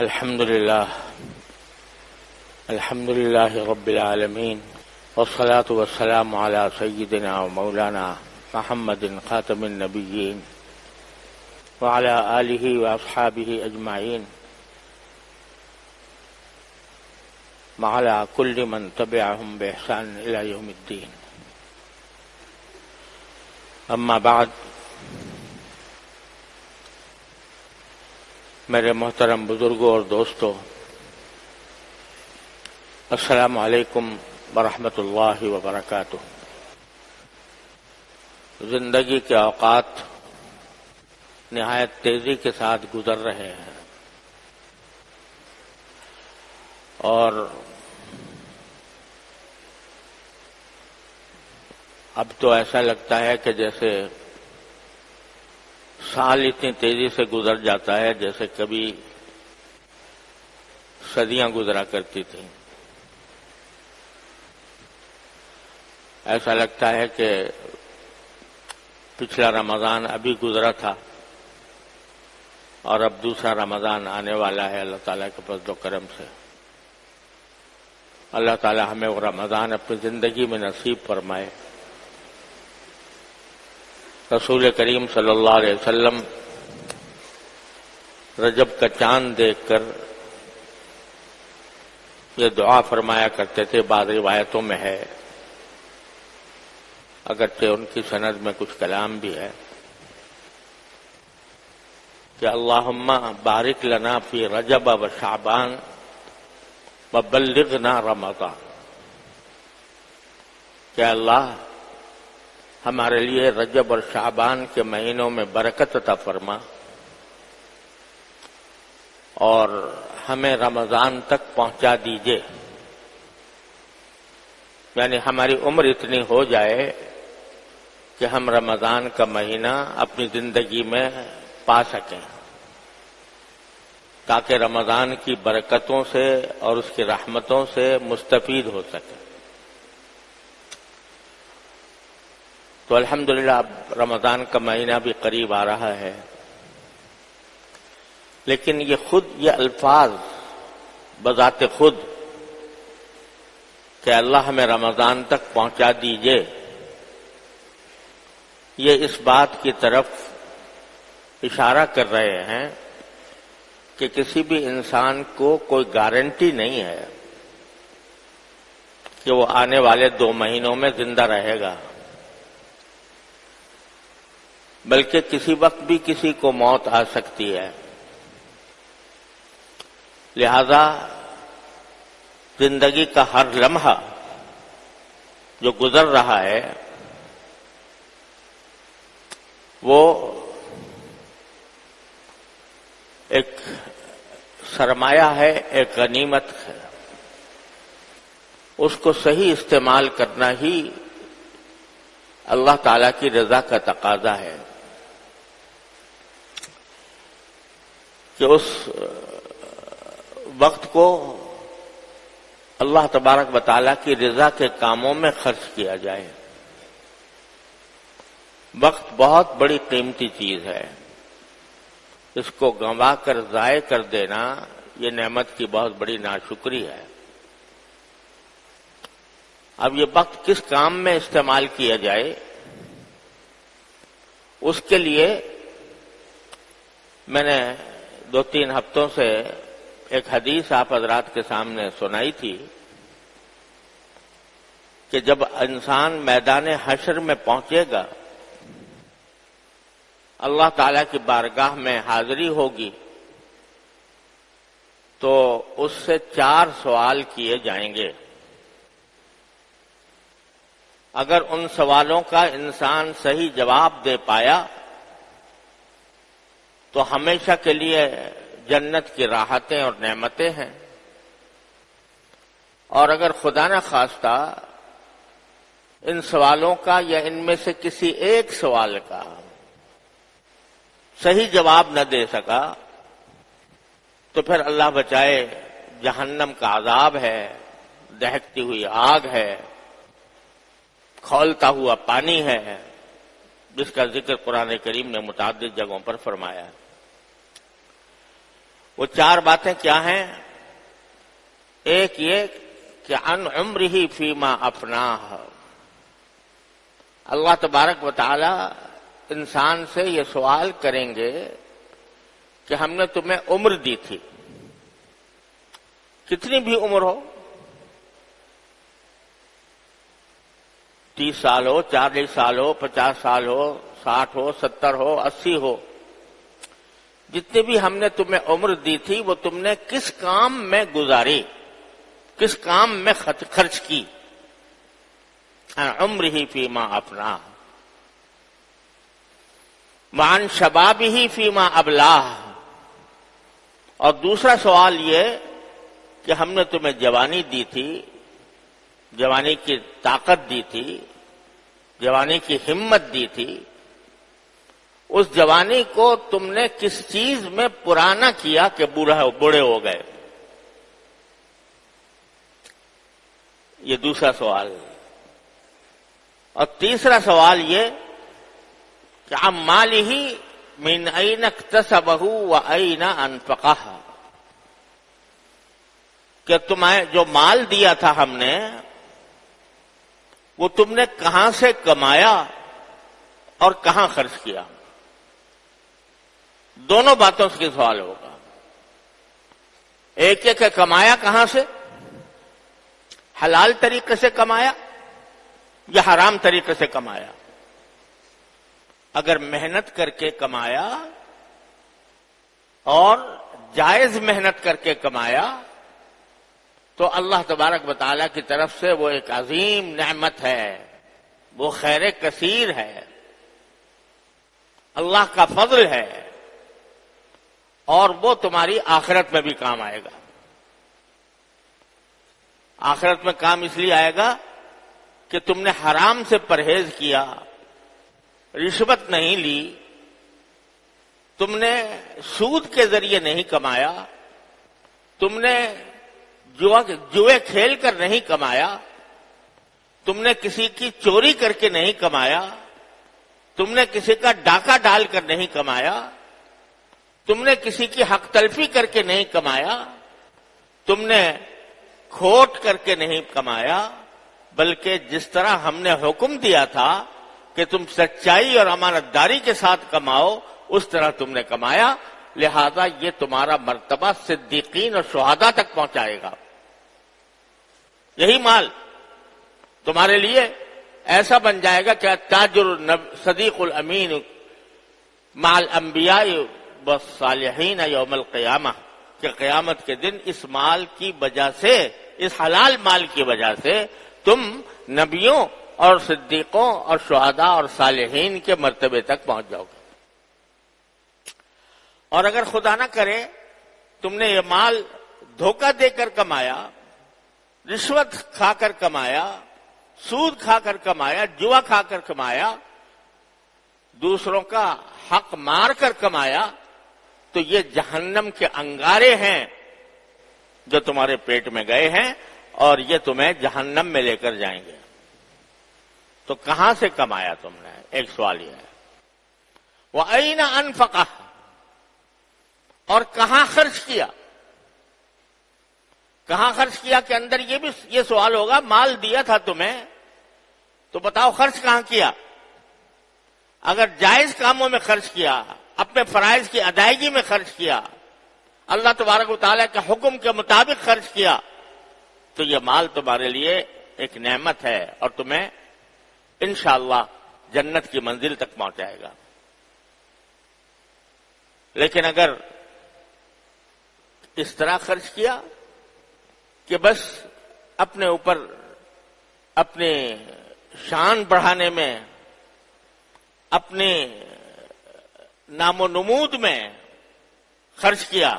الحمد لله رب العالمين والصلاة والسلام على سيدنا ومولانا محمد خاتم النبيين وعلى آله وأصحابه أجمعين وعلى كل من تبعهم بإحسان إلى يوم الدين. أما بعد، میرے محترم بزرگوں اور دوستوں، السلام علیکم ورحمۃ اللہ وبرکاتہ۔ زندگی کے اوقات نہایت تیزی کے ساتھ گزر رہے ہیں اور اب تو ایسا لگتا ہے کہ جیسے سال اتنی تیزی سے گزر جاتا ہے جیسے کبھی صدیاں گزرا کرتی تھیں۔ ایسا لگتا ہے کہ پچھلا رمضان ابھی گزرا تھا اور اب دوسرا رمضان آنے والا ہے اللہ تعالیٰ کے فضل و کرم سے۔ اللہ تعالیٰ ہمیں وہ رمضان اپنی زندگی میں نصیب فرمائے۔ رسول کریم صلی اللہ علیہ وسلم رجب کا چاند دیکھ کر یہ دعا فرمایا کرتے تھے، بعض روایتوں میں ہے، اگرچہ ان کی سند میں کچھ کلام بھی ہے، کہ اللہم بارک لنا فی رجب و شعبان وبلغنا رمضان، کہ اللہ ہمارے لیے رجب اور شعبان کے مہینوں میں برکت عطا فرما اور ہمیں رمضان تک پہنچا دیجئے، یعنی ہماری عمر اتنی ہو جائے کہ ہم رمضان کا مہینہ اپنی زندگی میں پا سکیں، تاکہ رمضان کی برکتوں سے اور اس کی رحمتوں سے مستفید ہو سکیں۔ تو الحمدللہ اب رمضان کا مہینہ بھی قریب آ رہا ہے، لیکن یہ الفاظ بذات خود کہ اللہ ہمیں رمضان تک پہنچا دیجئے، یہ اس بات کی طرف اشارہ کر رہے ہیں کہ کسی بھی انسان کو کوئی گارنٹی نہیں ہے کہ وہ آنے والے 2 مہینوں میں زندہ رہے گا، بلکہ کسی وقت بھی کسی کو موت آ سکتی ہے۔ لہذا زندگی کا ہر لمحہ جو گزر رہا ہے وہ ایک سرمایہ ہے، ایک غنیمت ہے، اس کو صحیح استعمال کرنا ہی اللہ تعالی کی رضا کا تقاضا ہے کہ اس وقت کو اللہ تبارک و تعالیٰ کی رضا کے کاموں میں خرچ کیا جائے۔ وقت بہت بڑی قیمتی چیز ہے، اس کو گنوا کر ضائع کر دینا یہ نعمت کی بہت بڑی ناشکری ہے۔ اب یہ وقت کس کام میں استعمال کیا جائے، اس کے لیے میں نے 2-3 ہفتوں سے ایک حدیث آپ حضرات کے سامنے سنائی تھی کہ جب انسان میدان حشر میں پہنچے گا، اللہ تعالیٰ کی بارگاہ میں حاضری ہوگی تو اس سے 4 سوال کیے جائیں گے۔ اگر ان سوالوں کا انسان صحیح جواب دے پایا تو ہمیشہ کے لیے جنت کی راحتیں اور نعمتیں ہیں، اور اگر خدا نہ خواستہ ان سوالوں کا یا ان میں سے کسی ایک سوال کا صحیح جواب نہ دے سکا تو پھر اللہ بچائے جہنم کا عذاب ہے، دہکتی ہوئی آگ ہے، کھولتا ہوا پانی ہے، جس کا ذکر قرآن کریم نے متعدد جگہوں پر فرمایا ہے۔ وہ 4 باتیں کیا ہیں؟ ایک یہ کہ عن عمرہ فیما افناہ، اللہ تبارک و تعالی انسان سے یہ سوال کریں گے کہ ہم نے تمہیں عمر دی تھی، کتنی بھی عمر ہو، 30 سال ہو، 40 سال ہو، 50 سال ہو، 60 ہو، 70 ہو، 80 ہو، جتنی بھی ہم نے تمہیں عمر دی تھی وہ تم نے کس کام میں گزاری، کس کام میں خرچ کی؟ عمرہ فیما افناہ وعن شبابہ فیما ابلاہ، اور دوسرا سوال یہ کہ ہم نے تمہیں جوانی دی تھی، جوانی کی طاقت دی تھی، جوانی کی ہمت دی تھی، اس جوانی کو تم نے کس چیز میں پرانا کیا کہ بوڑھے ہو گئے؟ یہ دوسرا سوال ہے۔ اور تیسرا سوال یہ کہ عن مالہ من این اکتسبہ و این انفقہ، کہ تمہیں جو مال دیا تھا ہم نے وہ تم نے کہاں سے کمایا اور کہاں خرچ کیا؟ دونوں باتوں سے سوال ہوگا۔ ایک کہ کمایا کہاں سے، حلال طریقے سے کمایا یا حرام طریقے سے کمایا؟ اگر محنت کر کے کمایا اور جائز محنت کر کے کمایا تو اللہ تبارک و تعالیٰ کی طرف سے وہ ایک عظیم نعمت ہے، وہ خیر کثیر ہے، اللہ کا فضل ہے، اور وہ تمہاری آخرت میں بھی کام آئے گا۔ آخرت میں کام اس لیے آئے گا کہ تم نے حرام سے پرہیز کیا، رشوت نہیں لی، تم نے سود کے ذریعے نہیں کمایا، تم نے جوئے کھیل کر نہیں کمایا، تم نے کسی کی چوری کر کے نہیں کمایا، تم نے کسی کا ڈاکہ ڈال کر نہیں کمایا، تم نے کسی کی حق تلفی کر کے نہیں کمایا، تم نے کھوٹ کر کے نہیں کمایا، بلکہ جس طرح ہم نے حکم دیا تھا کہ تم سچائی اور امانت داری کے ساتھ کماؤ اس طرح تم نے کمایا، لہذا یہ تمہارا مرتبہ صدیقین اور شہداء تک پہنچائے گا۔ یہی مال تمہارے لیے ایسا بن جائے گا کہ تاجر صدیق الامین مع الانبیاء والصالحین یوم القیامہ، کہ قیامت کے دن اس مال کی وجہ سے، اس حلال مال کی وجہ سے تم نبیوں اور صدیقوں اور شہداء اور صالحین کے مرتبے تک پہنچ جاؤ گے۔ اور اگر خدا نہ کرے تم نے یہ مال دھوکہ دے کر کمایا، رشوت کھا کر کمایا، سود کھا کر کمایا، جوا کھا کر کمایا، دوسروں کا حق مار کر کمایا، تو یہ جہنم کے انگارے ہیں جو تمہارے پیٹ میں گئے ہیں اور یہ تمہیں جہنم میں لے کر جائیں گے۔ تو کہاں سے کمایا تم نے؟ ایک سوال یہ ہے۔ وَأَيْنَ أَنفَقَهْ، اور کہاں خرچ کیا؟ کہاں خرچ کیا کے اندر یہ سوال ہوگا، مال دیا تھا تمہیں تو بتاؤ خرچ کہاں کیا؟ اگر جائز کاموں میں خرچ کیا، اپنے فرائض کی ادائیگی میں خرچ کیا، اللہ تبارک و تعالیٰ کے حکم کے مطابق خرچ کیا، تو یہ مال تمہارے لیے ایک نعمت ہے اور تمہیں انشاءاللہ جنت کی منزل تک پہنچائے گا۔ لیکن اگر اس طرح خرچ کیا کہ بس اپنے اوپر اپنے شان بڑھانے میں، اپنے نام و نمود میں خرچ کیا،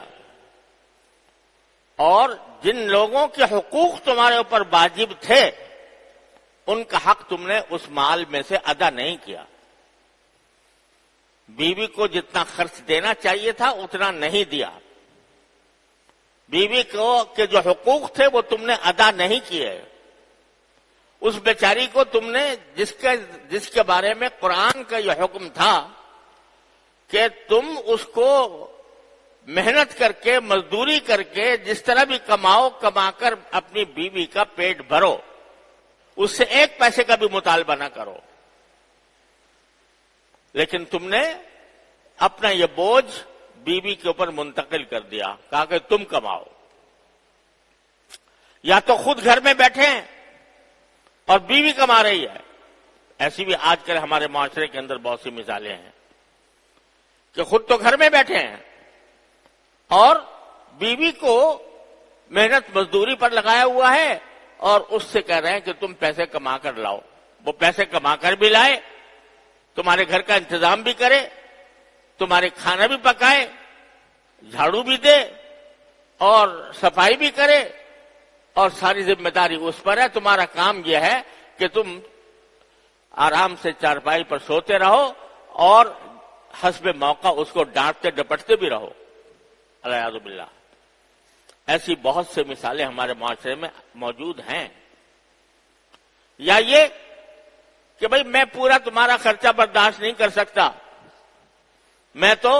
اور جن لوگوں کے حقوق تمہارے اوپر واجب تھے ان کا حق تم نے اس مال میں سے ادا نہیں کیا، بیوی کو جتنا خرچ دینا چاہیے تھا اتنا نہیں دیا، بیوی کو کے جو حقوق تھے وہ تم نے ادا نہیں کیے، اس بیچاری کو تم نے جس کے بارے میں قرآن کا یہ حکم تھا کہ تم اس کو محنت کر کے مزدوری کر کے جس طرح بھی کماؤ، کما کر اپنی بیوی کا پیٹ بھرو، اس سے ایک پیسے کا بھی مطالبہ نہ کرو. لیکن تم نے اپنا یہ بوجھ بیوی کے اوپر منتقل کر دیا، کہا کہ تم کماؤ. یا تو خود گھر میں بیٹھے ہیں اور بیوی کما رہی ہے. ایسی بھی آج کل ہمارے معاشرے کے اندر بہت سی مثالیں ہیں کہ خود تو گھر میں بیٹھے ہیں اور بیوی کو محنت مزدوری پر لگایا ہوا ہے اور اس سے کہہ رہے ہیں کہ تم پیسے کما کر لاؤ. وہ پیسے کما کر بھی لائے، تمہارے گھر کا انتظام بھی کرے، تمہارے کھانا بھی پکائے، جھاڑو بھی دے اور صفائی بھی کرے، اور ساری ذمہ داری اس پر ہے. تمہارا کام یہ ہے کہ تم آرام سے چارپائی پر سوتے رہو اور حسب موقع اس کو ڈانٹتے ڈپٹتے بھی رہو. الیاذ باللہ. ایسی بہت سے مثالیں ہمارے معاشرے میں موجود ہیں. یا یہ کہ بھئی میں پورا تمہارا خرچہ برداشت نہیں کر سکتا، میں تو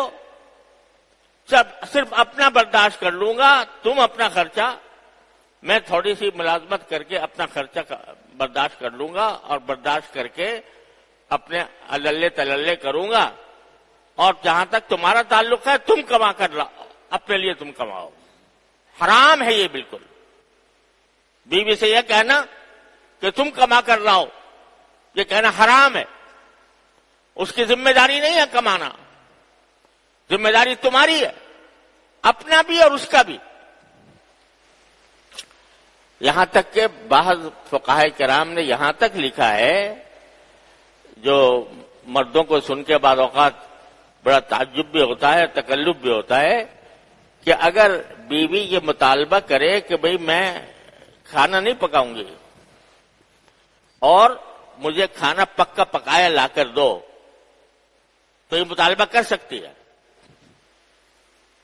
صرف اپنا برداشت کر لوں گا، تم اپنا خرچہ، میں تھوڑی سی ملازمت کر کے اپنا خرچہ برداشت کر لوں گا اور برداشت کر کے اپنے اللے تللے کروں گا، اور جہاں تک تمہارا تعلق ہے تم کما کر لاؤ، اپنے لیے تم کماؤ. حرام ہے یہ بالکل. بیوی سے یہ کہنا کہ تم کما کر لاؤ، یہ کہنا حرام ہے. اس کی ذمہ داری نہیں ہے کمانا، ذمہ داری تمہاری ہے، اپنا بھی اور اس کا بھی. یہاں تک کہ بعض فقہاء کرام نے یہاں تک لکھا ہے، جو مردوں کو سن کے بعض اوقات بڑا تعجب بھی ہوتا ہے، تکلف بھی ہوتا ہے، کہ اگر بیوی یہ مطالبہ کرے کہ بھئی میں کھانا نہیں پکاؤں گی اور مجھے کھانا پکا پکایا لا کر دو، تو یہ مطالبہ کر سکتی ہے.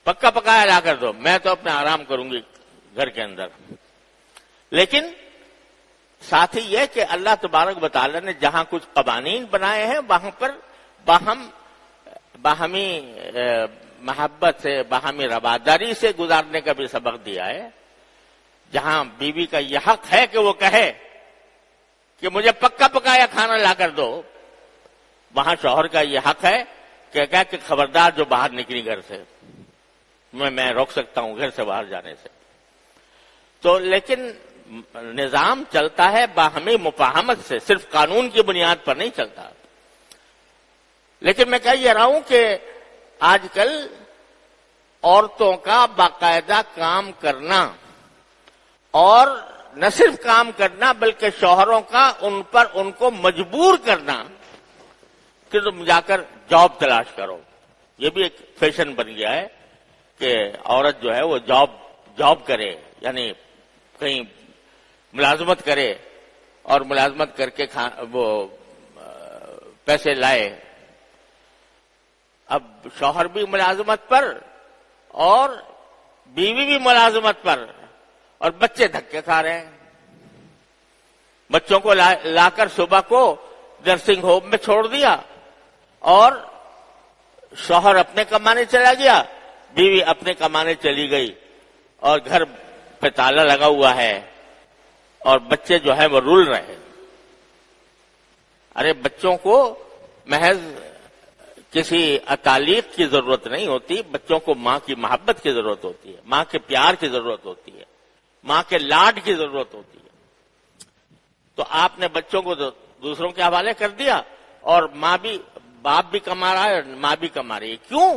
پکا پکایا لا کر دو، میں تو اپنا آرام کروں گی گھر کے اندر. لیکن ساتھ ہی یہ کہ اللہ تبارک و تعالی نے جہاں کچھ قوانین بنائے ہیں وہاں پر باہمی محبت سے، باہمی رواداری سے گزارنے کا بھی سبق دیا ہے. جہاں بیوی کا یہ حق ہے کہ وہ کہے کہ مجھے پکا پکایا کھانا لا کر دو، وہاں شوہر کا یہ حق ہے کہ خبردار جو باہر نکلی گھر سے، میں روک سکتا ہوں گھر سے باہر جانے سے. تو لیکن نظام چلتا ہے باہمی مفاہمت سے، صرف قانون کی بنیاد پر نہیں چلتا. لیکن میں کہہ یہ رہا ہوں کہ آج کل عورتوں کا باقاعدہ کام کرنا، اور نہ صرف کام کرنا بلکہ شوہروں کا ان کو مجبور کرنا کہ تم جا کر جاب تلاش کرو. یہ بھی ایک فیشن بن گیا ہے کہ عورت جو ہے وہ جاب کرے، یعنی کہیں ملازمت کرے اور ملازمت کر کے وہ پیسے لائے. اب شوہر بھی ملازمت پر اور بیوی بھی ملازمت پر، اور بچے دھکے کھا رہے ہیں. بچوں کو لا کر صبح کو نرسنگ ہوم میں چھوڑ دیا اور شوہر اپنے کمانے چلا گیا، بیوی اپنے کمانے چلی گئی، اور گھر پہ تالا لگا ہوا ہے اور بچے جو ہیں وہ رول رہے ہیں. ارے بچوں کو محض کسی تعلیق کی ضرورت نہیں ہوتی، بچوں کو ماں کی محبت کی ضرورت ہوتی ہے، ماں کے پیار کی ضرورت ہوتی ہے، ماں کے لاڈ کی ضرورت ہوتی ہے. تو آپ نے بچوں کو دوسروں کے حوالے کر دیا، اور باپ بھی کما رہا ہے، ماں بھی کما رہی ہے. کیوں؟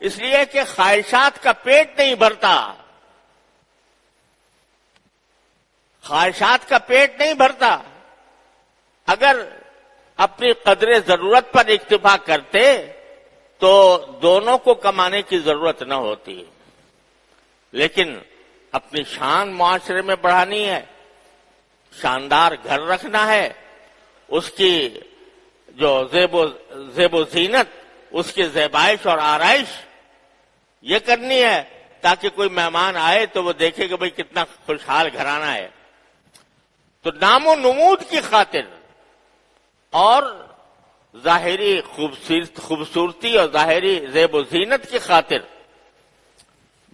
اس لیے کہ خواہشات کا پیٹ نہیں بھرتا. خواہشات کا پیٹ نہیں بھرتا. اگر اپنی قدر ضرورت پر اکتفا کرتے تو دونوں کو کمانے کی ضرورت نہ ہوتی. لیکن اپنی شان معاشرے میں بڑھانی ہے، شاندار گھر رکھنا ہے، اس کی جو زیب و زینت، اس کی زیبائش اور آرائش یہ کرنی ہے تاکہ کوئی مہمان آئے تو وہ دیکھے کہ بھئی کتنا خوشحال گھرانہ ہے. تو نام و نمود کی خاطر اور ظاہری خوبصورتی اور ظاہری زیب و زینت کی خاطر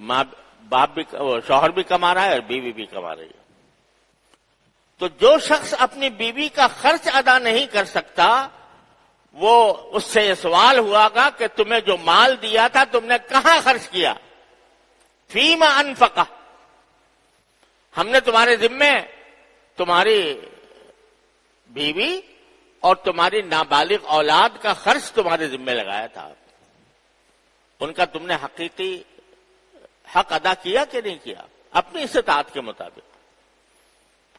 ماں باپ بھی، شوہر بھی کما رہا ہے اور بیوی بھی کما رہی ہے. تو جو شخص اپنی بیوی کا خرچ ادا نہیں کر سکتا، وہ اس سے یہ سوال ہوا گا کہ تمہیں جو مال دیا تھا تم نے کہاں خرچ کیا؟ فیما انفقہ، ہم نے تمہارے ذمے تمہاری بیوی اور تمہاری نابالغ اولاد کا خرچ تمہارے ذمے لگایا تھا، ان کا تم نے حقیقی حق ادا کیا کہ نہیں کیا؟ اپنی استطاعت کے مطابق.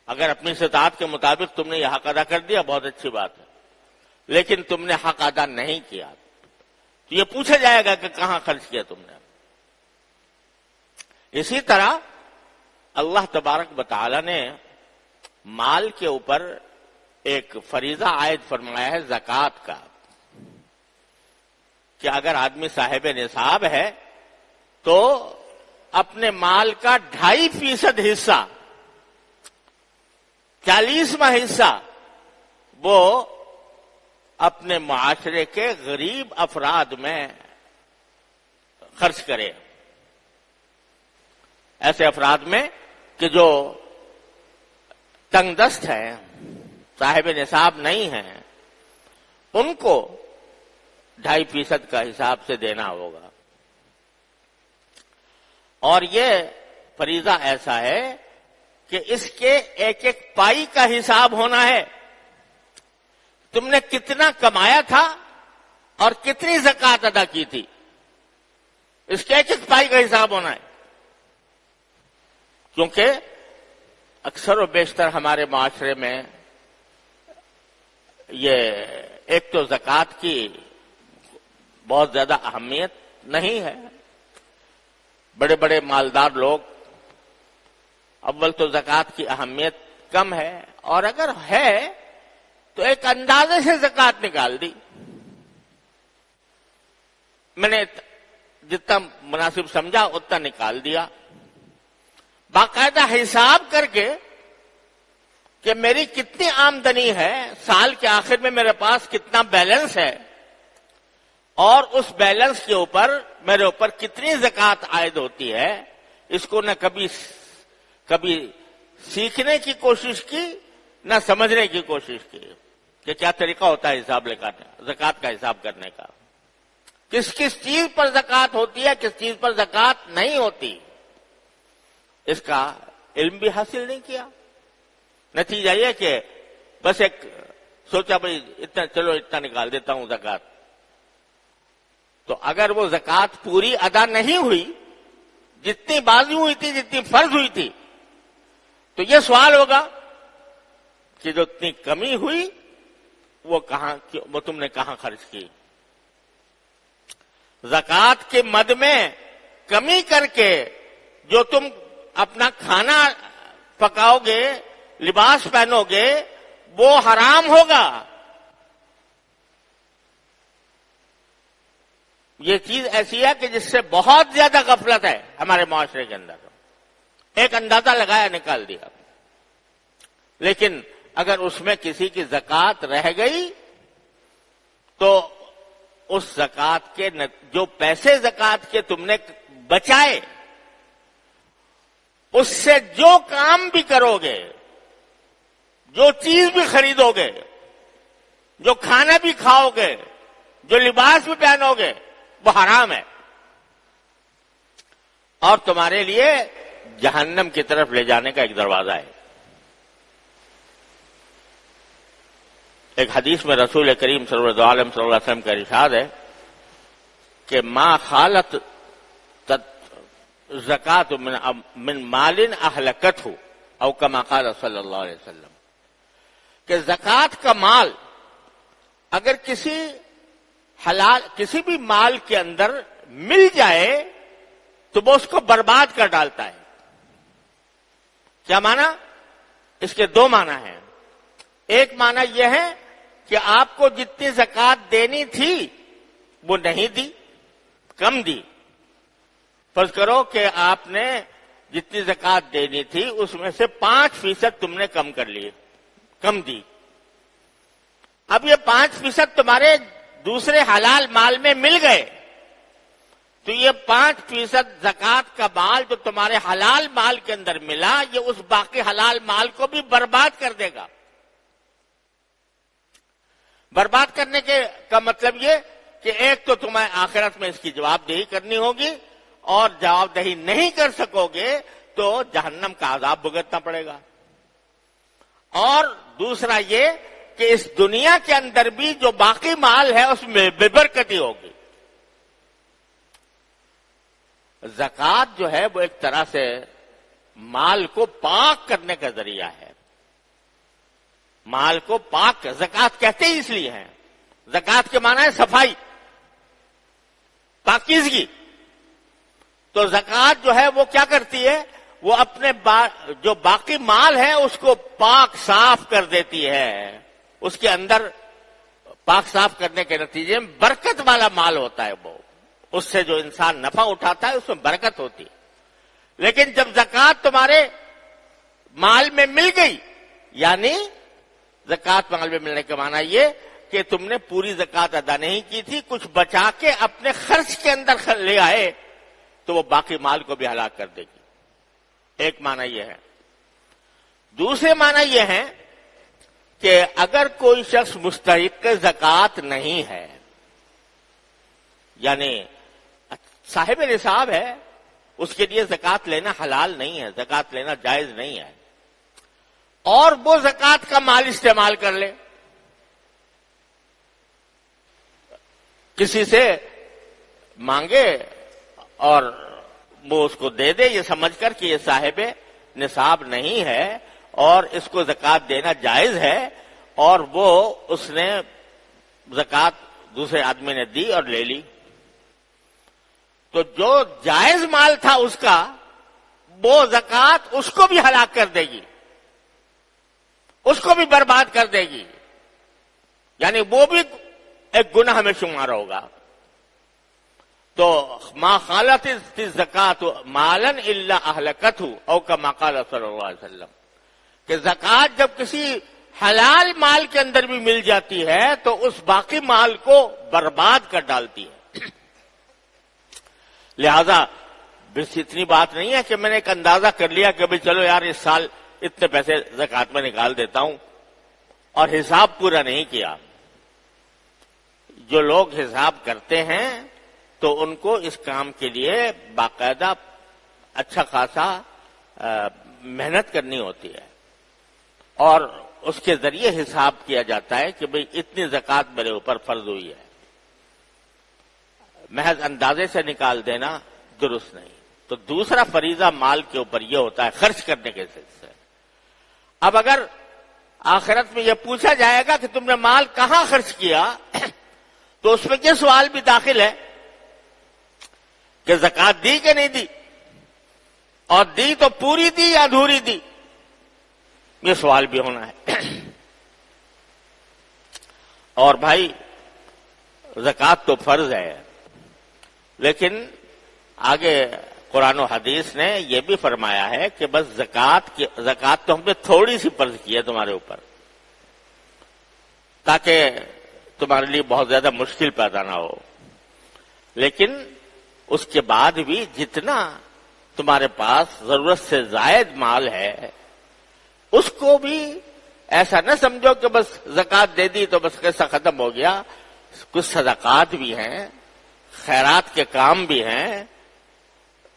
اگر اپنی استطاعت کے مطابق تم نے یہ حق ادا کر دیا بہت اچھی بات ہے، لیکن تم نے حق ادا نہیں کیا تو یہ پوچھا جائے گا کہ کہاں خرچ کیا تم نے. اسی طرح اللہ تبارک و تعالی نے مال کے اوپر ایک فریضہ عائد فرمایا ہے زکوٰۃ کا، کہ اگر آدمی صاحب نصاب ہے تو اپنے مال کا 2.5% حصہ، 40واں حصہ وہ اپنے معاشرے کے غریب افراد میں خرچ کرے. ایسے افراد میں کہ جو تنگ دست ہیں، صاحب نصاب نہیں ہیں، ان کو 2.5% کا حساب سے دینا ہوگا. اور یہ فریضہ ایسا ہے کہ اس کے ایک ایک پائی کا حساب ہونا ہے. تم نے کتنا کمایا تھا اور کتنی زکوٰۃ ادا کی تھی، اس کے ایک ایک پائی کا حساب ہونا ہے. کیونکہ اکثر و بیشتر ہمارے معاشرے میں یہ ایک تو زکوٰۃ کی بہت زیادہ اہمیت نہیں ہے. بڑے بڑے مالدار لوگ، اول تو زکوٰۃ کی اہمیت کم ہے، اور اگر ہے تو ایک اندازے سے زکوٰۃ نکال دی. میں نے جتنا مناسب سمجھا اتنا نکال دیا، باقاعدہ حساب کر کے کہ میری کتنی آمدنی ہے، سال کے آخر میں میرے پاس کتنا بیلنس ہے، اور اس بیلنس کے اوپر میرے اوپر کتنی زکوٰۃ عائد ہوتی ہے. اس کو نہ کبھی سیکھنے کی کوشش کی، نہ سمجھنے کی کوشش کی کہ کیا طریقہ ہوتا ہے حساب لگانے، زکوٰۃ کا حساب کرنے کا، کس کس چیز پر زکوٰۃ ہوتی ہے، کس چیز پر زکوٰۃ نہیں ہوتی، اس کا علم بھی حاصل نہیں کیا. نتیجہ یہ کہ بس ایک سوچا بھائی اتنا، چلو اتنا نکال دیتا ہوں زکوٰۃ. تو اگر وہ زکوٰۃ پوری ادا نہیں ہوئی، جتنی بازی ہوئی تھی، جتنی فرض ہوئی تھی، تو یہ سوال ہوگا کہ جو اتنی کمی ہوئی وہ تم نے کہاں خرچ کی. زکوٰۃ کے مد میں کمی کر کے جو تم اپنا کھانا پکاؤ گے، لباس پہنو گے، وہ حرام ہوگا. یہ چیز ایسی ہے کہ جس سے بہت زیادہ غفلت ہے ہمارے معاشرے کے اندر. ایک اندازہ لگایا، نکال دیا. لیکن اگر اس میں کسی کی زکوٰۃ رہ گئی تو اس زکوٰۃ کے جو پیسے زکوٰۃ کے تم نے بچائے، اس سے جو کام بھی کرو گے، جو چیز بھی خریدو گے، جو کھانا بھی کھاؤ گے، جو لباس بھی پہنو گے، وہ حرام ہے، اور تمہارے لیے جہنم کی طرف لے جانے کا ایک دروازہ ہے. ایک حدیث میں رسول کریم صلی اللہ علیہ وسلم کا ارشاد ہے کہ ما خالت زکات من مال اہلکتہ، او کما قال صلی اللہ علیہ وسلم، کہ زکات کا مال اگر کسی بھی مال کے اندر مل جائے تو وہ اس کو برباد کر ڈالتا ہے. کیا معنی؟ اس کے دو معنی ہیں. ایک معنی یہ ہے کہ آپ کو جتنی زکوٰۃ دینی تھی وہ نہیں دی، کم دی. فرض کرو کہ آپ نے جتنی زکوٰۃ دینی تھی اس میں سے 5% تم نے کم کر لی، کم دی. اب یہ 5% تمہارے دوسرے حلال مال میں مل گئے، تو یہ 5% زکوٰۃ کا مال جو تمہارے حلال مال کے اندر ملا، یہ اس باقی حلال مال کو بھی برباد کر دے گا۔ برباد کرنے کا مطلب یہ کہ ایک تو تمہیں آخرت میں اس کی جواب دہی کرنی ہوگی، اور جواب دہی نہیں کر سکو گے تو جہنم کا عذاب بھگتنا پڑے گا، اور دوسرا یہ کہ اس دنیا کے اندر بھی جو باقی مال ہے اس میں بے برکتی ہوگی۔ زکوٰۃ جو ہے وہ ایک طرح سے مال کو پاک کرنے کا ذریعہ ہے۔ مال کو پاک، زکوٰۃ کہتے ہی اس لیے ہیں، زکوٰۃ کے معنی ہے صفائی، پاکیزگی۔ تو زکوٰۃ جو ہے وہ کیا کرتی ہے؟ وہ اپنے جو باقی مال ہے اس کو پاک صاف کر دیتی ہے۔ اس کے اندر پاک صاف کرنے کے نتیجے میں برکت والا مال ہوتا ہے، وہ اس سے جو انسان نفع اٹھاتا ہے اس میں برکت ہوتی ہے۔ لیکن جب زکوٰۃ تمہارے مال میں مل گئی، یعنی زکوٰۃ مال میں ملنے کا معنی یہ کہ تم نے پوری زکوٰۃ ادا نہیں کی تھی، کچھ بچا کے اپنے خرچ کے اندر لے آئے، تو وہ باقی مال کو بھی ہلاک کر دے گی۔ ایک معنی یہ ہے۔ دوسرے معنی یہ ہے کہ اگر کوئی شخص مستحق زکوٰۃ نہیں ہے، یعنی صاحب نصاب ہے، اس کے لیے زکوٰۃ لینا حلال نہیں ہے، زکوٰۃ لینا جائز نہیں ہے، اور وہ زکوٰۃ کا مال استعمال کر لے، کسی سے مانگے اور وہ اس کو دے دے، یہ سمجھ کر کہ یہ صاحب نصاب نہیں ہے اور اس کو زکوٰۃ دینا جائز ہے، اور وہ اس نے زکوٰۃ دوسرے آدمی نے دی اور لے لی، تو جو جائز مال تھا اس کا، وہ زکوٰۃ اس کو بھی ہلاک کر دے گی، اس کو بھی برباد کر دے گی، یعنی وہ بھی ایک گناہ میں شمار ہوگا۔ تو ما خالت الزکات مالا الا اہلکتہ، او کما قال صلی اللہ علیہ وسلم، کہ زکوٰۃ جب کسی حلال مال کے اندر بھی مل جاتی ہے تو اس باقی مال کو برباد کر ڈالتی ہے۔ لہذا بس اتنی بات نہیں ہے کہ میں نے ایک اندازہ کر لیا کہ بھئی چلو یار اس سال اتنے پیسے زکوٰۃ میں نکال دیتا ہوں، اور حساب پورا نہیں کیا۔ جو لوگ حساب کرتے ہیں تو ان کو اس کام کے لیے باقاعدہ اچھا خاصا محنت کرنی ہوتی ہے، اور اس کے ذریعے حساب کیا جاتا ہے کہ بھئی اتنی زکوٰۃ میرے اوپر فرض ہوئی ہے۔ محض اندازے سے نکال دینا درست نہیں۔ تو دوسرا فریضہ مال کے اوپر یہ ہوتا ہے خرچ کرنے کے سلسلے۔ اب اگر آخرت میں یہ پوچھا جائے گا کہ تم نے مال کہاں خرچ کیا، تو اس میں یہ سوال بھی داخل ہے کہ زکوٰۃ دی کہ نہیں دی، اور دی تو پوری دی یا ادھوری دی، یہ سوال بھی ہونا ہے۔ اور بھائی زکوٰۃ تو فرض ہے، لیکن آگے قرآن و حدیث نے یہ بھی فرمایا ہے کہ بس زکوٰۃ تو ہم نے تھوڑی سی فرض کی ہے تمہارے اوپر، تاکہ تمہارے لیے بہت زیادہ مشکل پیدا نہ ہو، لیکن اس کے بعد بھی جتنا تمہارے پاس ضرورت سے زائد مال ہے اس کو بھی ایسا نہ سمجھو کہ بس زکوٰۃ دے دی تو بس قصہ ختم ہو گیا۔ کچھ صدقات بھی ہیں، خیرات کے کام بھی ہیں،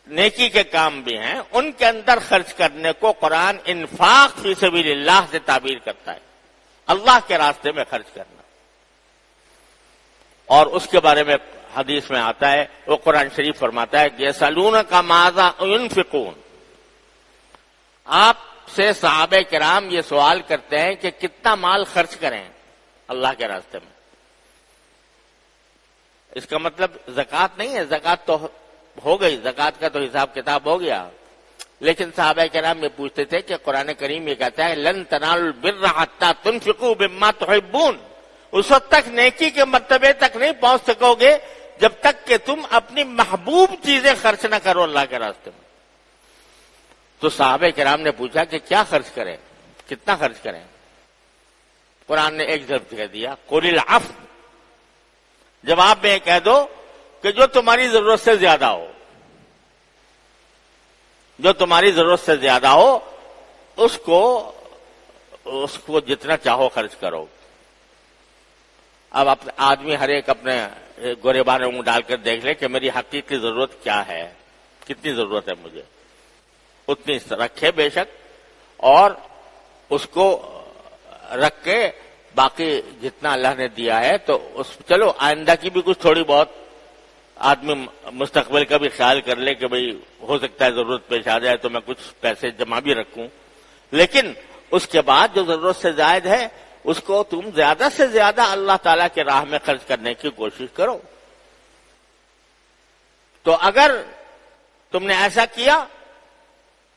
نیکی کے کام بھی ہیں، ان کے اندر خرچ کرنے کو قرآن انفاق فی سبیل اللہ سے تعبیر کرتا ہے، اللہ کے راستے میں خرچ کرنا۔ اور اس کے بارے میں حدیث میں آتا ہے، وہ قرآن شریف فرماتا ہے کہ یسألونک ماذا ينفقون، آپ سے صحابہ کرام یہ سوال کرتے ہیں کہ کتنا مال خرچ کریں اللہ کے راستے میں۔ اس کا مطلب زکوٰۃ نہیں ہے، زکوٰۃ تو ہو گئی، زکوٰۃ کا تو حساب کتاب ہو گیا، لیکن صحابہ کرام یہ پوچھتے تھے کہ قرآن کریم یہ کہتا ہے لن تنالوا البر حتى تنفقوا مما تحبون، اس وقت تک نیکی کے مرتبے تک نہیں پہنچ سکو گے جب تک کہ تم اپنی محبوب چیزیں خرچ نہ کرو اللہ کے راستے میں۔ تو صحابہ کرام نے پوچھا کہ کیا خرچ کریں، کتنا خرچ کریں؟ قرآن نے ایک ضرب کہہ دیا قل العفو، جواب میں کہہ دو کہ جو تمہاری ضرورت سے زیادہ ہو، جو تمہاری ضرورت سے زیادہ ہو اس کو جتنا چاہو خرچ کرو۔ اب آدمی ہر ایک اپنے گورے بارے منہ ڈال کر دیکھ لے کہ میری حقیقی ضرورت کیا ہے، کتنی ضرورت ہے مجھے، اتنی رکھے بے شک، اور اس کو رکھ کے باقی جتنا اللہ نے دیا ہے تو چلو آئندہ کی بھی کچھ تھوڑی بہت آدمی مستقبل کا بھی خیال کر لے کہ بھئی ہو سکتا ہے ضرورت پیش آ جائے تو میں کچھ پیسے جمع بھی رکھوں، لیکن اس کے بعد جو ضرورت سے زائد ہے اس کو تم زیادہ سے زیادہ اللہ تعالیٰ کے راہ میں خرچ کرنے کی کوشش کرو۔ تو اگر تم نے ایسا کیا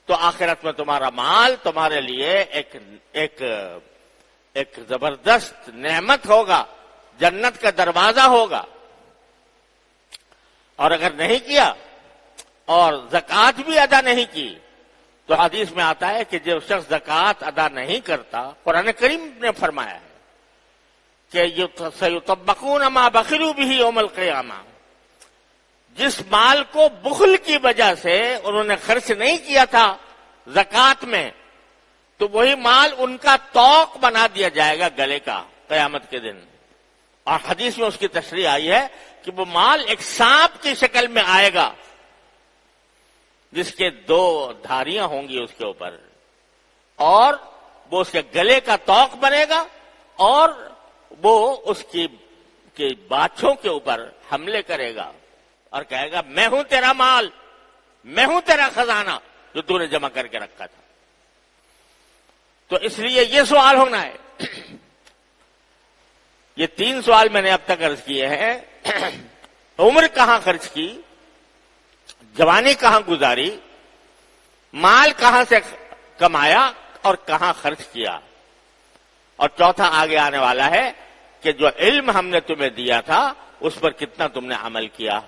تو آخرت میں تمہارا مال تمہارے لیے ایک زبردست نعمت ہوگا، جنت کا دروازہ ہوگا۔ اور اگر نہیں کیا اور زکوٰۃ بھی ادا نہیں کی تو حدیث میں آتا ہے کہ جو شخص زکوٰۃ ادا نہیں کرتا، قرآن کریم نے فرمایا ہے کہ سَيُطَبَّقُونَ مَا بَخِلُوا بِهِ يَوْمَ الْقِيَامَةِ، جس مال کو بخل کی وجہ سے انہوں نے خرچ نہیں کیا تھا زکوٰۃ میں، تو وہی مال ان کا طوق بنا دیا جائے گا گلے کا قیامت کے دن۔ اور حدیث میں اس کی تشریح آئی ہے کہ وہ مال ایک سانپ کی شکل میں آئے گا جس کے 2 دھاریاں ہوں گی اس کے اوپر، اور وہ اس کے گلے کا طوق بنے گا اور وہ اس کی باچھوں کے اوپر حملے کرے گا اور کہے گا میں ہوں تیرا مال، میں ہوں تیرا خزانہ جو تو نے جمع کر کے رکھا تھا۔ تو اس لیے یہ سوال ہونا ہے، یہ 3 سوال میں نے اب تک عرض کیے ہیں۔ عمر کہاں خرچ کی، جوانی کہاں گزاری، مال کہاں سے کمایا اور کہاں خرچ کیا، اور چوتھا آگے آنے والا ہے کہ جو علم ہم نے تمہیں دیا تھا اس پر کتنا تم نے عمل کیا۔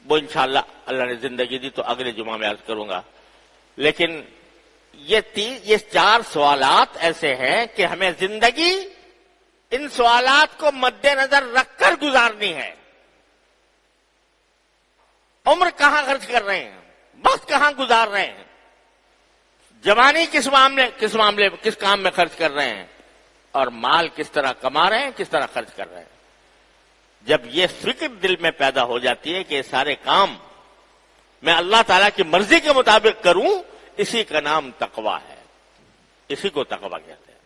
وہ انشاءاللہ اللہ نے زندگی دی تو اگلے جمعہ میں عرض کروں گا، لیکن یہ 4 سوالات ایسے ہیں کہ ہمیں زندگی ان سوالات کو مد نظر رکھ کر گزارنی ہے۔ عمر کہاں خرچ کر رہے ہیں، وقت کہاں گزار رہے ہیں، جوانی کس کام میں خرچ کر رہے ہیں، اور مال کس طرح کما رہے ہیں، کس طرح خرچ کر رہے ہیں۔ جب یہ فکر دل میں پیدا ہو جاتی ہے کہ یہ سارے کام میں اللہ تعالیٰ کی مرضی کے مطابق کروں، اسی کا نام تقویٰ ہے، اسی کو تقویٰ کہتے ہیں۔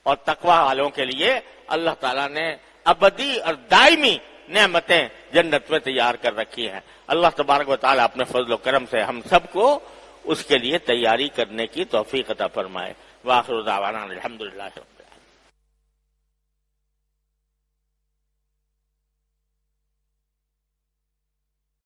اور تقویٰ والوں کے لیے اللہ تعالیٰ نے ابدی اور دائمی نعمتیں جنت میں تیار کر رکھی ہیں۔ اللہ تبارک و تعالیٰ اپنے فضل و کرم سے ہم سب کو اس کے لیے تیاری کرنے کی توفیق عطا فرمائے۔ وآخر دعوانا الحمدللہ۔